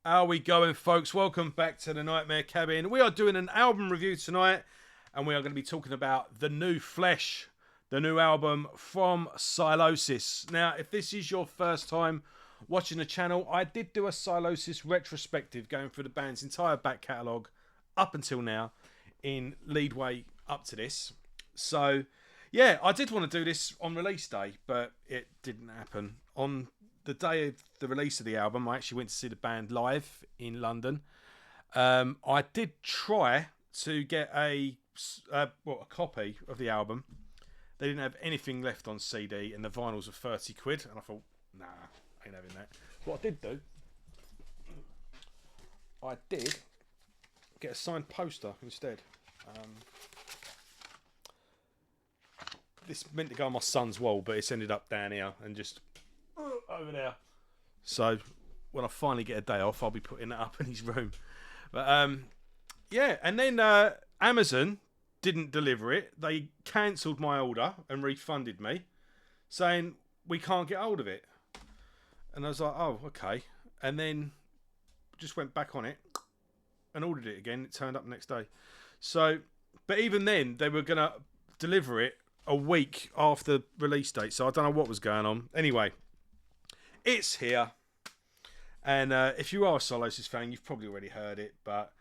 How we going, folks? Welcome back to the Nightmare Cabin. We are doing an album review tonight, and we are going to be talking about The New Flesh, the new album from Sylosis. Now, if this is your first time watching the channel, I did do a Sylosis retrospective going through the band's entire back catalogue up until now in leadway up to this. So, yeah, I did want to do this on release day, but it didn't happen. On the day of the release of the album, I actually went to see the band live in London. I did try to get a copy of the album. They didn't have anything left on CD, and the vinyls were 30 quid. And I thought, nah, I ain't having that. What I did do, I did get a signed poster instead. This meant to go on my son's wall, but it's ended up down here and just over there. So when I finally get a day off, I'll be putting that up in his room. But yeah, and then Amazon didn't deliver it. They cancelled my order and refunded me, saying we can't get hold of it. And I was like, oh, okay. And then just went back on it and ordered it again. It turned up the next day. So, but even then, they were gonna deliver it a week after release date. So I don't know what was going on. Anyway, it's here. And if you are a Sylosis fan, you've probably already heard it, but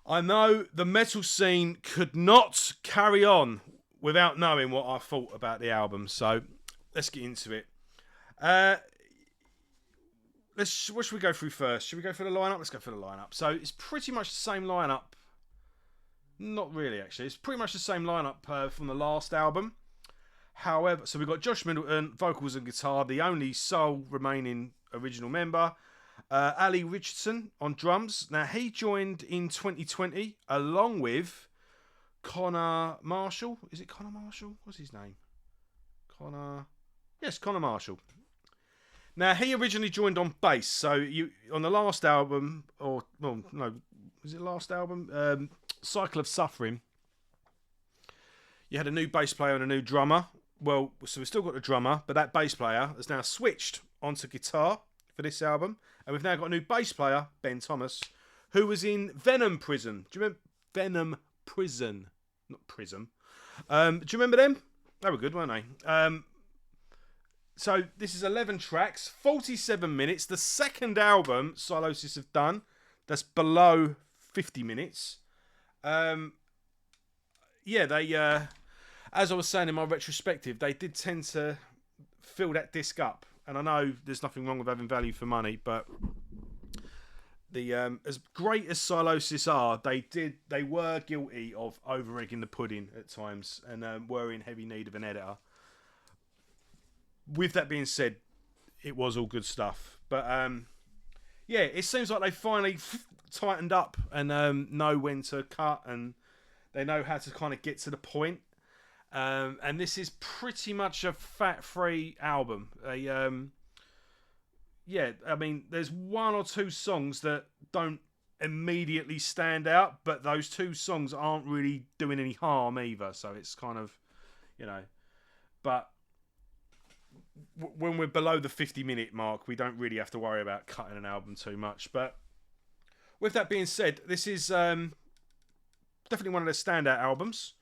I know the metal scene could not carry on without knowing what I thought about the album. So let's get into it. What should we go through first? Should we go for the lineup? Let's go for the lineup. So it's pretty much the same lineup. Not really, actually. It's pretty much the same lineup from the last album. However, so we've got Josh Middleton, vocals and guitar, the only sole remaining original member. Ali Richardson on drums. Now, he joined in 2020 along with Connor Marshall. Is it Connor Marshall? What's his name? Yes, Connor Marshall. Now, he originally joined on bass. So on the last album, was it last album? Cycle of Suffering. You had a new bass player and a new drummer. Well, so we've still got the drummer, but that bass player has now switched onto guitar for this album. And we've now got a new bass player, Ben Thomas, who was in Venom Prison. Do you remember Venom Prison? Not Prism. Do you remember them? They were good, weren't they? So this is 11 tracks, 47 minutes. The second album Sylosis have done that's below 50 minutes. Yeah, they, as I was saying in my retrospective, they did tend to fill that disc up. And I know there's nothing wrong with having value for money, but the as great as Sylosis are, they were guilty of over-egging the pudding at times and were in heavy need of an editor. With that being said, it was all good stuff. But yeah, it seems like they finally tightened up and know when to cut, and they know how to kind of get to the point. And this is pretty much a fat-free album. Yeah, I mean, there's one or two songs that don't immediately stand out, but those two songs aren't really doing any harm either. So it's kind of, but when we're below the 50-minute mark, we don't really have to worry about cutting an album too much. But with that being said, this is definitely one of their standout albums.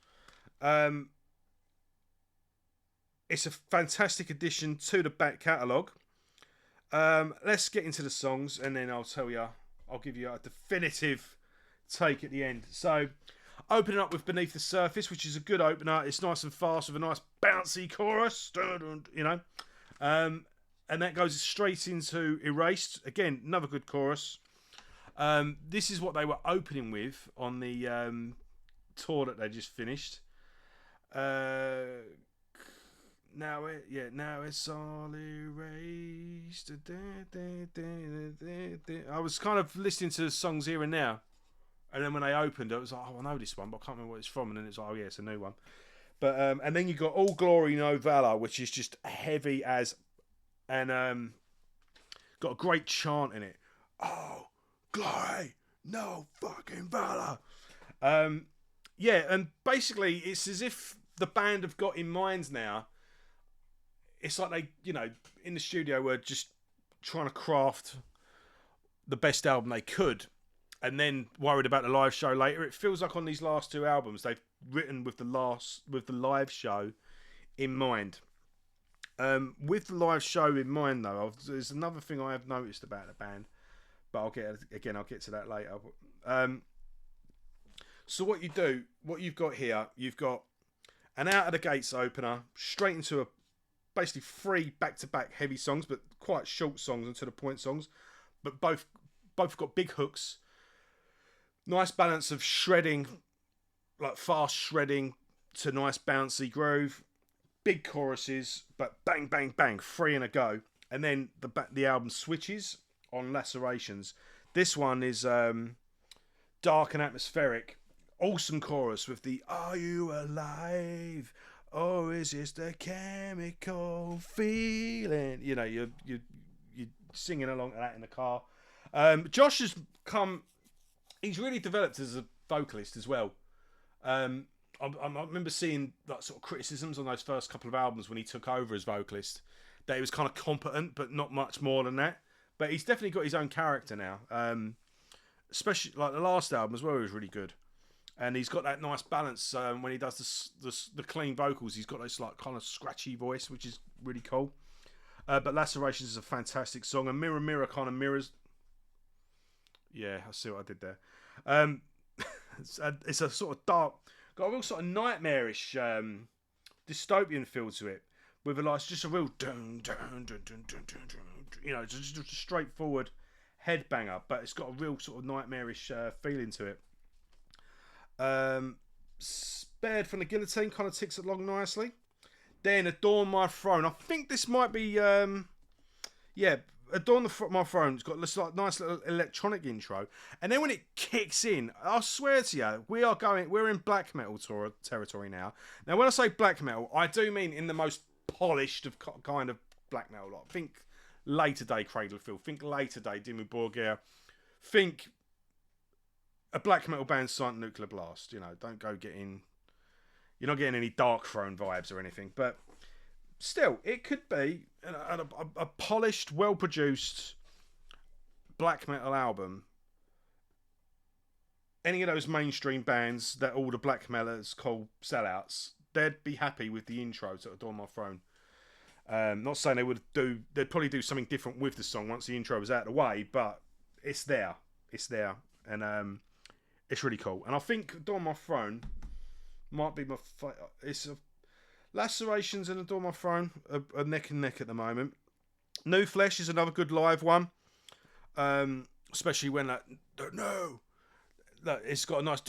It's a fantastic addition to the back catalogue. Let's get into the songs, and then I'll give you a definitive take at the end. So, opening up with Beneath the Surface, which is a good opener. It's nice and fast with a nice bouncy chorus, and that goes straight into Erased. Again, another good chorus. This is what they were opening with on the tour that they just finished. Now it's all erased. I was kind of listening to the songs here and now, and then when they opened, it was like, oh, I know this one, but I can't remember what it's from. And then it's like, oh yeah, it's a new one. But and then you got All Glory No Valor, which is just heavy as, and got a great chant in it. Oh, glory, no fucking valor. Yeah, and basically it's as if the band have got in mind now. It's like they, in the studio were just trying to craft the best album they could, and then worried about the live show later. It feels like on these last two albums they've written with the live show in mind. With the live show in mind, though, there's another thing I have noticed about the band, but I'll get to that later. So what you've got here, you've got an out of the gates opener, straight into basically 3 back-to-back heavy songs, but quite short songs and to the point songs, but both got big hooks. Nice balance of shredding, like fast shredding to nice bouncy groove. Big choruses, but bang, bang, bang, 3 in a go. And then the album switches on Lacerations. This one is dark and atmospheric. Awesome chorus with the "Are you alive? Or is this the chemical feeling?" You know, you're singing along to that in the car. Josh has he's really developed as a vocalist as well. I remember seeing that sort of criticisms on those first couple of albums when he took over as vocalist, that he was kind of competent, but not much more than that. But he's definitely got his own character now. Especially like the last album as well, he was really good. And he's got that nice balance when he does the clean vocals. He's got this like kind of scratchy voice, which is really cool. But Lacerations is a fantastic song, and Mirror Mirror kind of mirrors. Yeah, I see what I did there. It's a sort of dark, got a real sort of nightmarish dystopian feel to it, with just a real dun, dun, dun, dun, dun, dun, dun, you know, just a straightforward headbanger, but it's got a real sort of nightmarish feeling to it. Spared from the Guillotine kind of ticks along nicely. Then Adorn My Throne. I think this might be Adorn My Throne. It's got this like nice little electronic intro, and then when it kicks in, I swear to you, we're in black metal territory now. Now, when I say black metal, I do mean in the most polished of kind of black metal. Like, think later day Cradle of Filth, think later day Dimmu Borgir, think a black metal band signed Nuclear Blast. You know, don't go getting. You're not getting any Dark Throne vibes or anything, but still, it could be a polished, well-produced black metal album. Any of those mainstream bands that all the black metalers call sellouts, they'd be happy with the intro to Adorn My Throne. Not saying they'd probably do something different with the song once the intro was out of the way, but it's there, and it's really cool. And I think Adorn My Throne might be my it's a Lacerations and Adorn My Throne are neck and neck at the moment. New Flesh is another good live one, especially when it's got a nice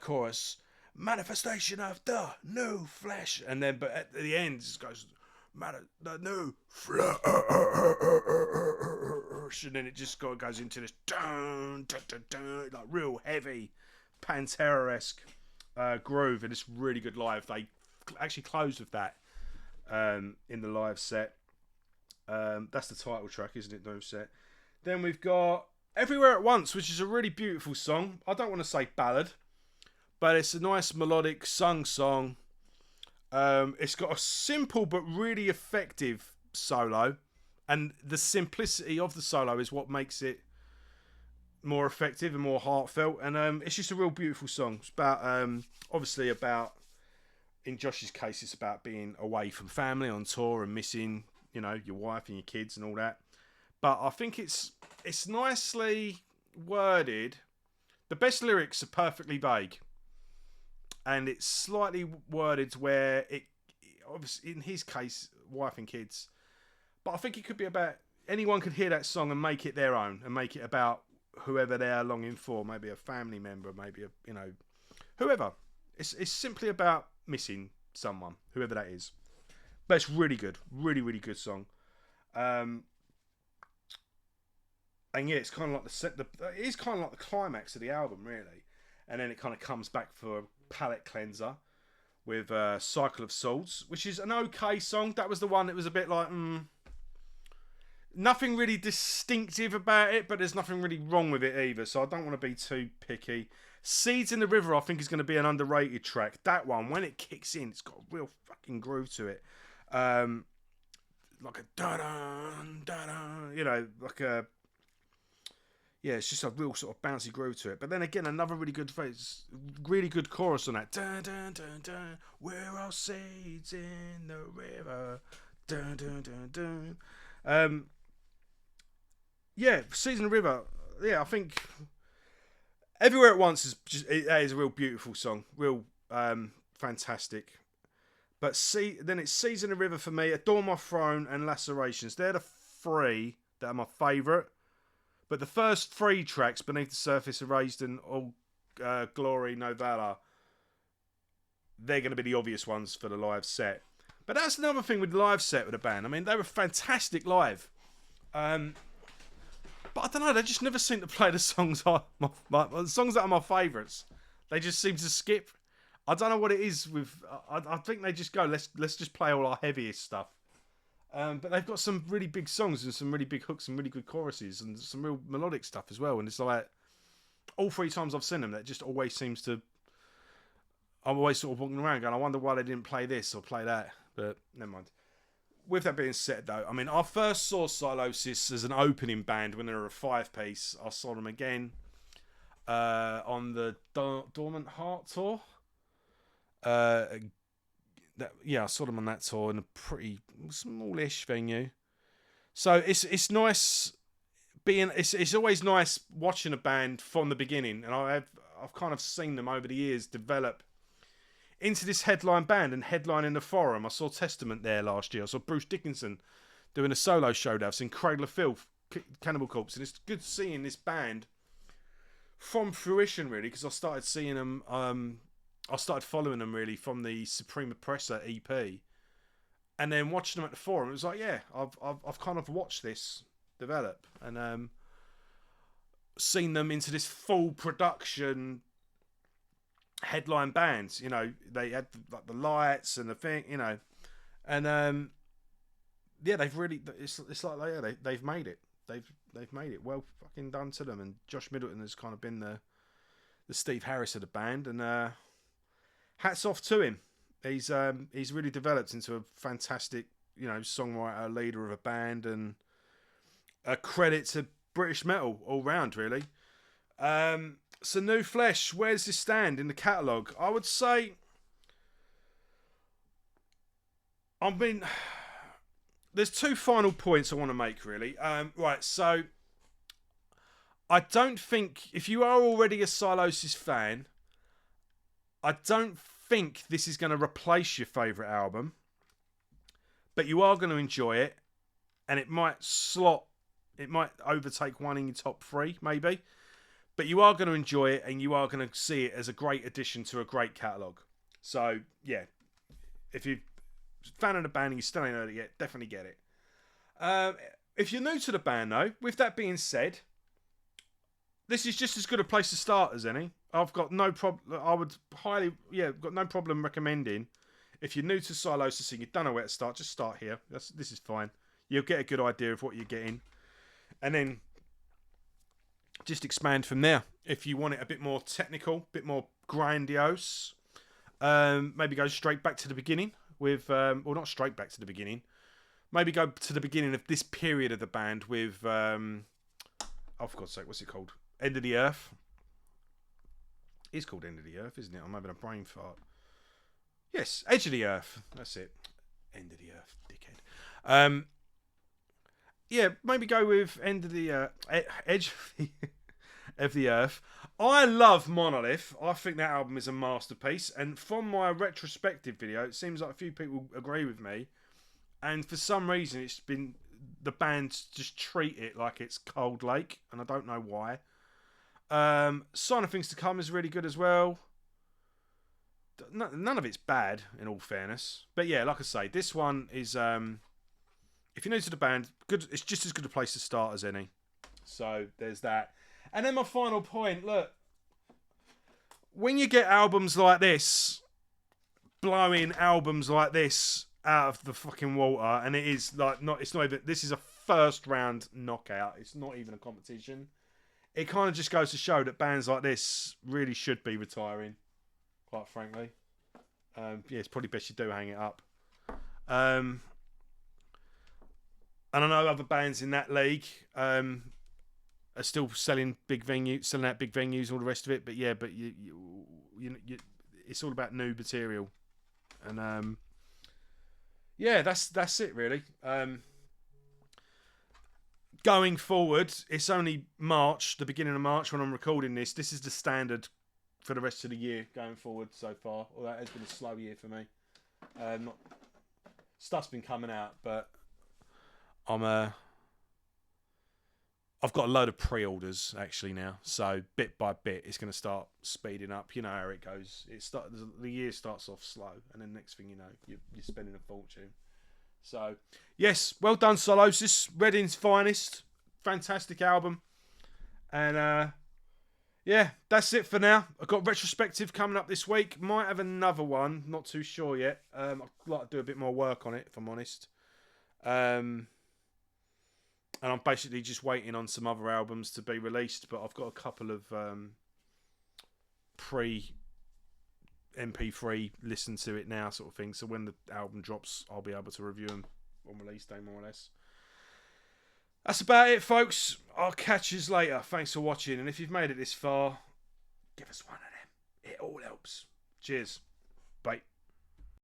chorus, manifestation of the new flesh, and then but at the end it goes the new flesh, and then it just goes into this like real heavy Pantera-esque groove, and it's really good live. They actually closed with that in the live set. That's the title track, isn't it? No set. Then we've got Everywhere at Once, which is a really beautiful song. I don't want to say ballad, but it's a nice melodic sung song. It's got a simple but really effective solo, and the simplicity of the solo is what makes it more effective and more heartfelt, and it's just a real beautiful song. It's about obviously about, in Josh's case, it's about being away from family on tour and missing, you know, your wife and your kids and all that. But I think it's nicely worded. The best lyrics are perfectly vague, and it's slightly worded where it obviously, in his case, wife and kids, but I think it could be about anyone could hear that song and make it their own, and make it about whoever they are longing for, maybe a family member, maybe whoever. It's simply about missing someone, whoever that is. But it's really good, really, really good song. And yeah, it's kind of like it is kind of like the climax of the album, really. And then it kind of comes back for a palate cleanser with Cycle of Swords, which is an okay song. That was the one that was a bit like, nothing really distinctive about it, but there's nothing really wrong with it either, so I don't want to be too picky. Seeds in the River, I think, is going to be an underrated track. That one, when it kicks in, it's got a real fucking groove to it. Like a da-dun, da-dun, you know, like a yeah, it's just a real sort of bouncy groove to it. But then again, another really good chorus on that. Dun, dun, dun, dun, we're all seeds in the river. Dun, dun, dun, dun. Yeah, Seeds in the River. Yeah, I think Everywhere at Once that is a real beautiful song, real fantastic. But then it's Seeds in the River for me, Adore My Throne, and Lacerations. They're the three that are my favourite. But the first three tracks, Beneath the Surface, Erased, and All Glory, No Valor, they're going to be the obvious ones for the live set. But that's another thing with the live set with the band. I mean, they were fantastic live. But I don't know, they just never seem to play the songs the songs that are my favourites. They just seem to skip. I don't know what it is with. I think they just go, let's just play all our heaviest stuff. But they've got some really big songs and some really big hooks and really good choruses and some real melodic stuff as well. And it's like all three times I've seen them, that just always seems to. I'm always sort of walking around going, I wonder why they didn't play this or play that. But never mind. With that being said, though, I mean, I first saw Sylosis as an opening band when they were a 5-piece. I saw them again on the Dormant Heart tour. I saw them on that tour in a pretty smallish venue. So it's nice being. It's always nice watching a band from the beginning, and I've kind of seen them over the years develop into this headline band and headline in the Forum. I saw Testament there last year. I saw Bruce Dickinson doing a solo show there. I've seen Cradle of Filth, Cannibal Corpse, and it's good seeing this band from fruition, really, because I started seeing them. I started following them really from the Supreme Oppressor EP, and then watching them at the Forum. It was like, yeah, I've kind of watched this develop and seen them into this full production headline bands. You know, they had like the lights and the thing, you know, and yeah, they've really. It's like they've made it. They've made it. Well fucking done to them. And Josh Middleton has kind of been the Steve Harris of the band, and hats off to him. He's really developed into a fantastic, you know, songwriter, leader of a band, and a credit to British metal all round, really. So New Flesh, where does this stand in the catalogue? I would say, there's two final points I want to make, really. Right, so I don't think, if you are already a Sylosis fan, I don't think this is going to replace your favourite album, but you are going to enjoy it, and it might overtake one in your top three, maybe. But you are going to enjoy it, and you are going to see it as a great addition to a great catalogue. So, yeah, if you're a fan of the band and you still ain't heard it yet, definitely get it. If you're new to the band, though, with that being said, this is just as good a place to start as any. I've got no problem. I would got no problem recommending. If you're new to Sylosis and you don't know where to start, just start here. This is fine. You'll get a good idea of what you're getting, and then just expand from there. If you want it a bit more technical, a bit more grandiose, maybe go straight back to the beginning with, well, not straight back to the beginning. Maybe go to the beginning of this period of the band with, oh, for God's sake, what's it called? End of the Earth. It's called End of the Earth, isn't it? I'm having a brain fart. Yes, Edge of the Earth. That's it. End of the Earth, dickhead. Yeah, maybe go with End of the Edge of the Earth. I love Monolith. I think that album is a masterpiece. And from my retrospective video, it seems like a few people agree with me. And for some reason, it's been the bands just treat it like it's Cold Lake, and I don't know why. Sign of Things to Come is really good as well. None of it's bad, in all fairness. But yeah, like I say, this one is, if you're new to the band, good. It's just as good a place to start as any. So there's that. And then my final point, look, when you get albums like this, blowing albums like this out of the fucking water, and it is like it's not even, this is a first round knockout. It's not even a competition. It kind of just goes to show that bands like this really should be retiring, quite frankly. Yeah, it's probably best you do hang it up. And I know other bands in that league are still selling selling out big venues, and all the rest of it. But yeah, but it's all about new material, and yeah, that's it really. Going forward, it's only March, the beginning of March when I'm recording this. This is the standard for the rest of the year going forward so far. Well, that has been a slow year for me. Stuff's been coming out, but I've got a load of pre-orders actually now. So bit by bit, it's going to start speeding up. You know how it goes. The year starts off slow, and then next thing you know, you're spending a fortune. So, yes, well done, Sylosis. Reading's finest. Fantastic album. And, yeah, that's it for now. I've got retrospective coming up this week. Might have another one. Not too sure yet. I'd like to do a bit more work on it, if I'm honest. And I'm basically just waiting on some other albums to be released. But I've got a couple of MP3 listen to it now sort of thing, so when the album drops I'll be able to review them on release day more or less. That's about it, folks. I'll catch you later. Thanks for watching, and if you've made it this far, give us one of them. It all helps. Cheers. Bye.